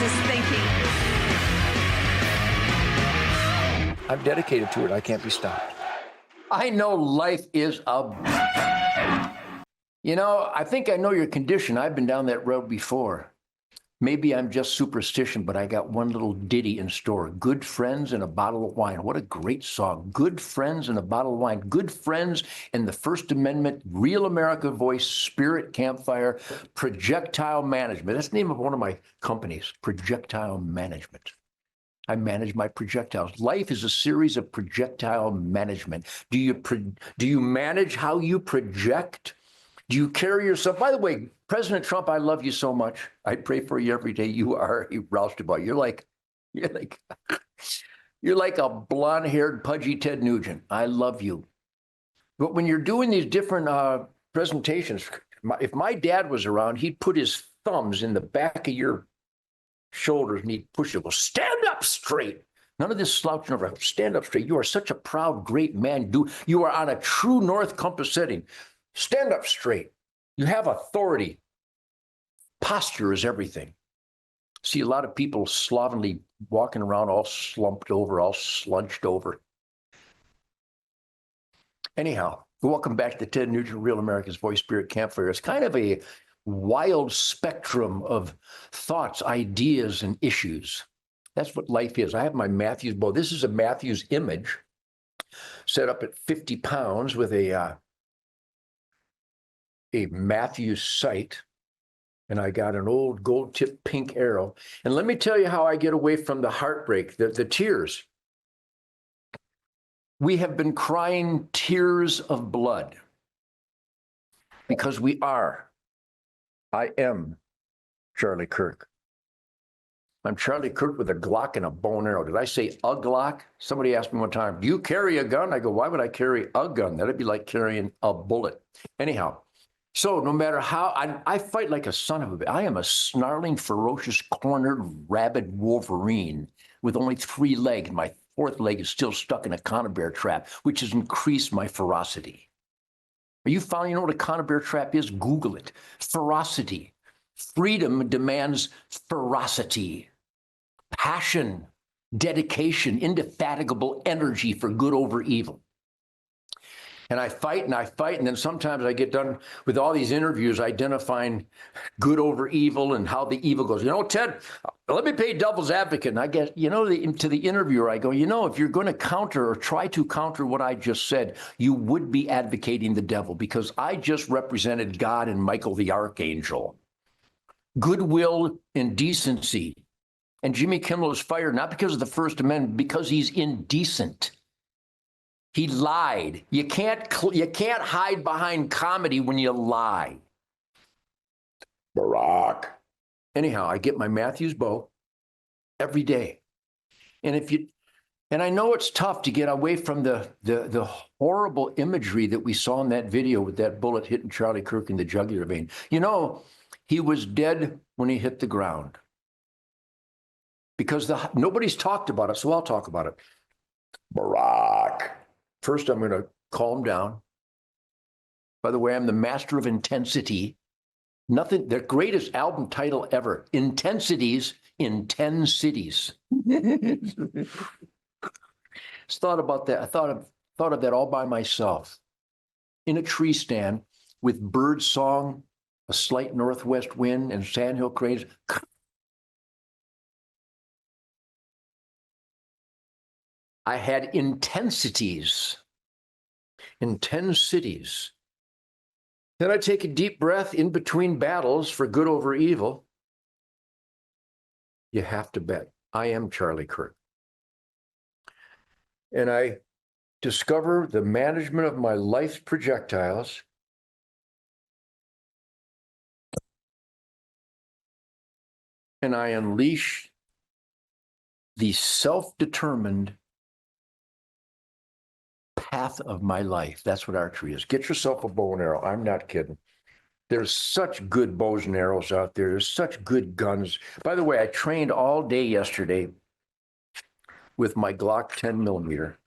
is thinking. I'm dedicated to it. I can't be stopped. I know life is a... You know, I think I know your condition. I've been down that road before. Maybe I'm just superstition, but I got one little ditty in store. Good friends and a bottle of wine. What a great song. Good friends and a bottle of wine. Good friends and the First Amendment, Real America Voice, Spirit, Campfire, Projectile Management. That's the name of one of my companies, Projectile Management. I manage my projectiles. Life is a series of projectile management. Do you manage how you project? Do you carry yourself? By the way, President Trump, I love you so much. I pray for you every day. You are a roustabout. You're like a blonde-haired, pudgy Ted Nugent. I love you. But when you're doing these different presentations, if my dad was around, he'd put his thumbs in the back of your shoulders and he'd push it. Well, stand up straight. None of this slouching over. Stand up straight. You are such a proud, great man. You are on a true north compass setting. Stand up straight. You have authority. Posture is everything. See a lot of people slovenly walking around all slumped over, all slunched over. Anyhow, welcome back to Ted Nugent, Real America's Voice, Spirit, Campfire. It's kind of a wild spectrum of thoughts, ideas, and issues. That's what life is. I have my Mathews bow. This is a Mathews image set up at 50 pounds with a Mathews sight, and I got an old gold-tipped pink arrow. And let me tell you how I get away from the heartbreak, the tears. We have been crying tears of blood because we are. I am Charlie Kirk. I'm Charlie Kirk with a Glock and a bow and arrow. Did I say a Glock? Somebody asked me one time, do you carry a gun? I go, why would I carry a gun? That'd be like carrying a bullet. Anyhow, so no matter how, I fight like a son of a bitch. I am a snarling, ferocious, cornered, rabid Wolverine with only 3 legs. My 4th leg is still stuck in a conibear trap, which has increased my ferocity. Are you following? You know what a conibear trap is? Google it. Ferocity. Freedom demands ferocity. Passion, dedication, indefatigable energy for good over evil. And I fight, and then sometimes I get done with all these interviews identifying good over evil and how the evil goes. You know, Ted, let me play devil's advocate. And I get, you know, to the interviewer, I go, you know, if you're going to counter or try to counter what I just said, you would be advocating the devil, because I just represented God and Michael the Archangel. Goodwill and decency. And Jimmy Kimmel is fired not because of the First Amendment, because he's indecent. He lied. You can't hide behind comedy when you lie. Barack. Anyhow, I get my Mathews bow every day. And I know it's tough to get away from the horrible imagery that we saw in that video with that bullet hitting Charlie Kirk in the jugular vein. You know, he was dead when he hit the ground. Because nobody's talked about it, so I'll talk about it. Barack. First, I'm going to calm down. By the way, I'm the master of intensity. Nothing, the greatest album title ever. Intensities in 10 cities. Just thought about that. I thought of that all by myself. In a tree stand with bird song, a slight northwest wind, and sandhill cranes. I had intensities in 10 cities. Then I take a deep breath in between battles for good over evil. You have to bet I am Charlie Kirk. And I discover the management of my life's projectiles. And I unleash the self-determined path of my life. That's what archery is. Get yourself a bow and arrow. I'm not kidding. There's such good bows and arrows out there. There's such good guns. By the way, I trained all day yesterday with my Glock 10 millimeter.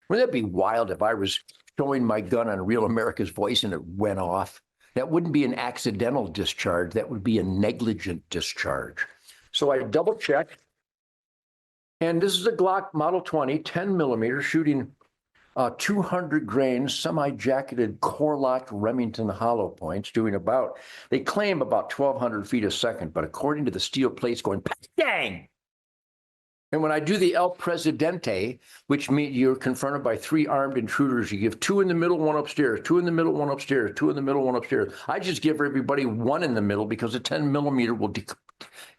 Wouldn't that be wild if I was showing my gun on Real America's Voice and it went off? That wouldn't be an accidental discharge. That would be a negligent discharge. So I double checked. And this is a Glock Model 20, 10 millimeter, shooting 200 grains, semi-jacketed core-locked Remington hollow points, doing about, they claim about 1,200 feet a second, but according to the steel plates going, dang! And when I do the El Presidente, which means you're confronted by 3 armed intruders, you give 2 in the middle, 1 upstairs, 2 in the middle, 1 upstairs, 2 in the middle, 1 upstairs. I just give everybody 1 in the middle because a 10 millimeter will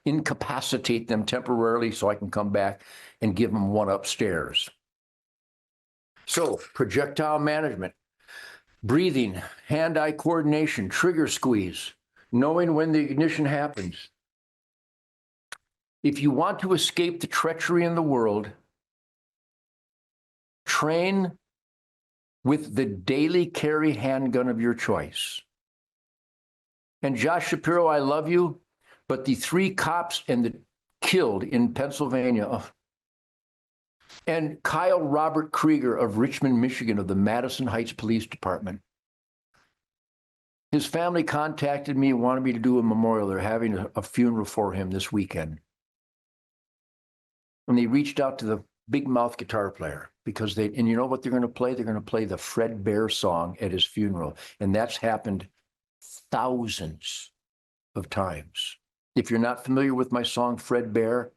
incapacitate them temporarily so I can come back and give them 1 upstairs. So projectile management, breathing, hand-eye coordination, trigger squeeze, knowing when the ignition happens. If you want to escape the treachery in the world, train with the daily carry handgun of your choice. And Josh Shapiro, I love you, but the 3 cops killed in Pennsylvania, and Kyle Robert Krieger of Richmond, Michigan, of the Madison Heights Police Department. His family contacted me and wanted me to do a memorial. They're having a funeral for him this weekend. And they reached out to the big mouth guitar player because and you know what they're going to play? They're going to play the Fred Bear song at his funeral. And that's happened thousands of times. If you're not familiar with my song, Fred Bear,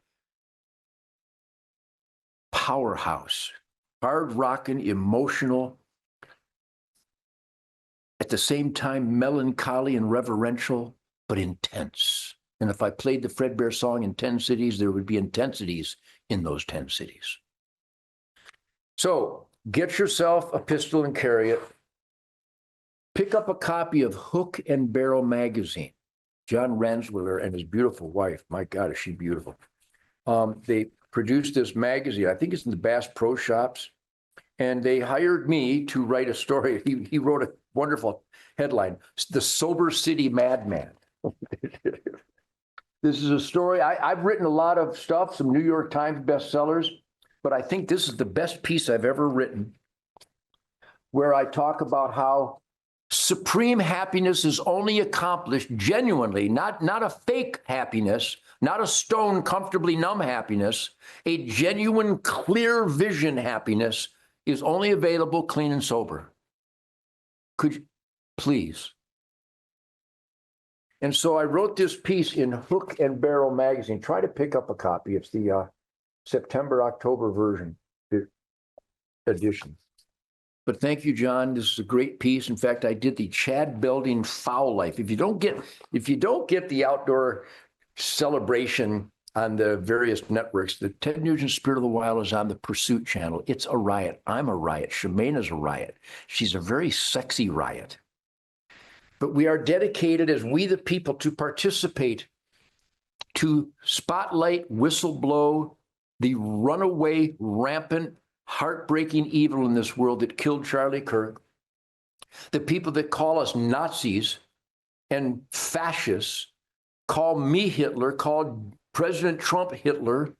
powerhouse, hard rocking, emotional, at the same time melancholy and reverential, but intense. And if I played the Fred Bear song in 10 cities, there would be intensities in those 10 cities. So get yourself a pistol and carry it. Pick up a copy of Hook and Barrel magazine. John Renswiller and his beautiful wife, my God, is she beautiful. They produced this magazine. I think it's in the Bass Pro Shops. And they hired me to write a story. He wrote a wonderful headline, The Sober City Madman. This is a story. I've written a lot of stuff, some New York Times bestsellers, but I think this is the best piece I've ever written, where I talk about how supreme happiness is only accomplished genuinely, not a fake happiness, not a stone comfortably numb happiness. A genuine, clear vision happiness is only available clean and sober. Could you please? And so I wrote this piece in Hook and Barrel magazine. Try to pick up a copy. It's the September-October version edition. But thank you, John. This is a great piece. In fact, I did the Chad Belding Foul Life. If you don't get the outdoor celebration on the various networks, the Ted Nugent Spirit of the Wild is on the Pursuit channel. It's a riot. I'm a riot. Shemaina's a riot. She's a very sexy riot. But we are dedicated as we the people to participate, to spotlight, whistleblow the runaway, rampant, heartbreaking evil in this world that killed Charlie Kirk. The people that call us Nazis and fascists, call me Hitler, call President Trump Hitler,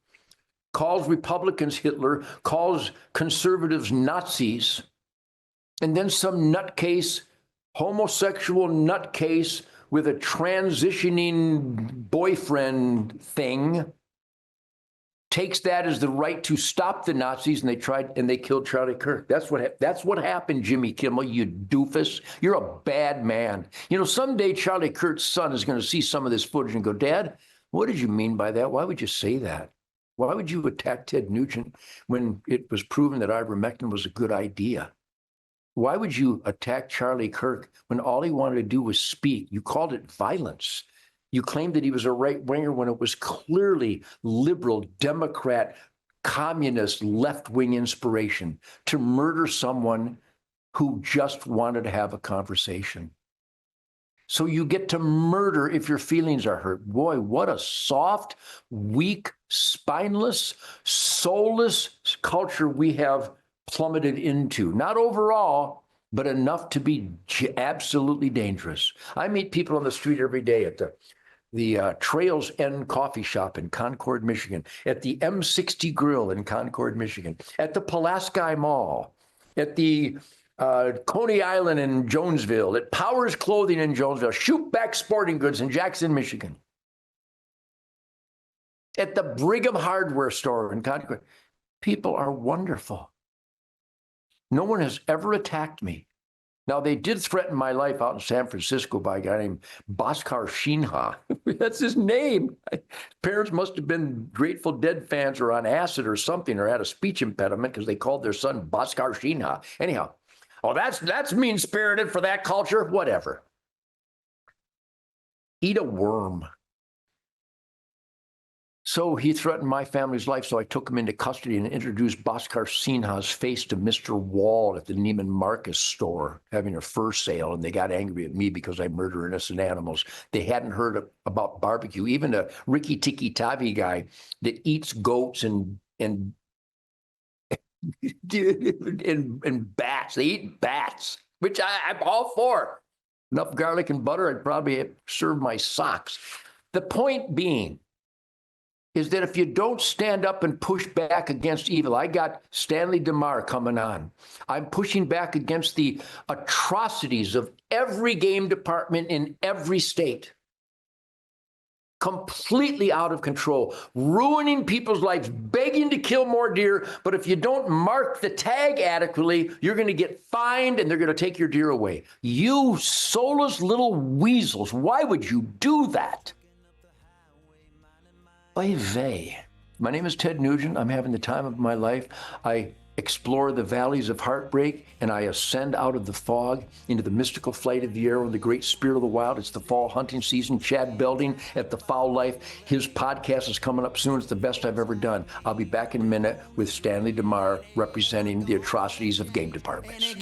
calls Republicans Hitler, calls conservatives Nazis, and then some nutcase, homosexual nutcase with a transitioning boyfriend thing takes that as the right to stop the Nazis, and they killed Charlie Kirk. That's what happened, Jimmy Kimmel, you doofus. You're a bad man. You know, someday Charlie Kirk's son is going to see some of this footage and go, Dad, what did you mean by that? Why would you say that? Why would you attack Ted Nugent when it was proven that ivermectin was a good idea? Why would you attack Charlie Kirk when all he wanted to do was speak? You called it violence. You claimed that he was a right-winger when it was clearly liberal, Democrat, communist, left-wing inspiration to murder someone who just wanted to have a conversation. So you get to murder if your feelings are hurt. Boy, what a soft, weak, spineless, soulless culture we have plummeted into. Not overall, but enough to be absolutely dangerous. I meet people on the street every day at the Trails End Coffee Shop in Concord, Michigan, at the M60 Grill in Concord, Michigan, at the Pulaski Mall, at the Coney Island in Jonesville, at Powers Clothing in Jonesville, Shoot Back Sporting Goods in Jackson, Michigan. at the Brigham hardware store in Concord. People are wonderful. No one has ever attacked me. Now, they did threaten my life out in San Francisco by a guy named Bhaskar Sinha. That's his name. Parents must have been Grateful Dead fans or on acid or something, or had a speech impediment because they called their son Bhaskar Sinha. Anyhow, oh, that's mean-spirited for that culture. Whatever. Eat a worm. So he threatened my family's life, so I took him into custody and introduced Bhaskar Sinha's face to Mr. Wall at the Neiman Marcus store having a fur sale, and they got angry at me because I murder innocent animals. They hadn't heard about barbecue. Even a Ricky Tiki Tavi guy that eats goats and bats. They eat bats, which I'm all for. Enough garlic and butter, I'd probably serve my socks. The point being is that if you don't stand up and push back against evil, I got Stanley DeMar coming on. I'm pushing back against the atrocities of every game department in every state. Completely out of control, ruining people's lives, begging to kill more deer. But if you don't mark the tag adequately, you're going to get fined and they're going to take your deer away. You soulless little weasels, why would you do that? Oy vey. My name is Ted Nugent. I'm having the time of my life. I explore the valleys of heartbreak, and I ascend out of the fog into the mystical flight of the arrow, the great spirit of the wild. It's the fall hunting season. Chad Belding at The Foul Life. His podcast is coming up soon. It's the best I've ever done. I'll be back in a minute with Stanley DeMar representing the atrocities of game departments.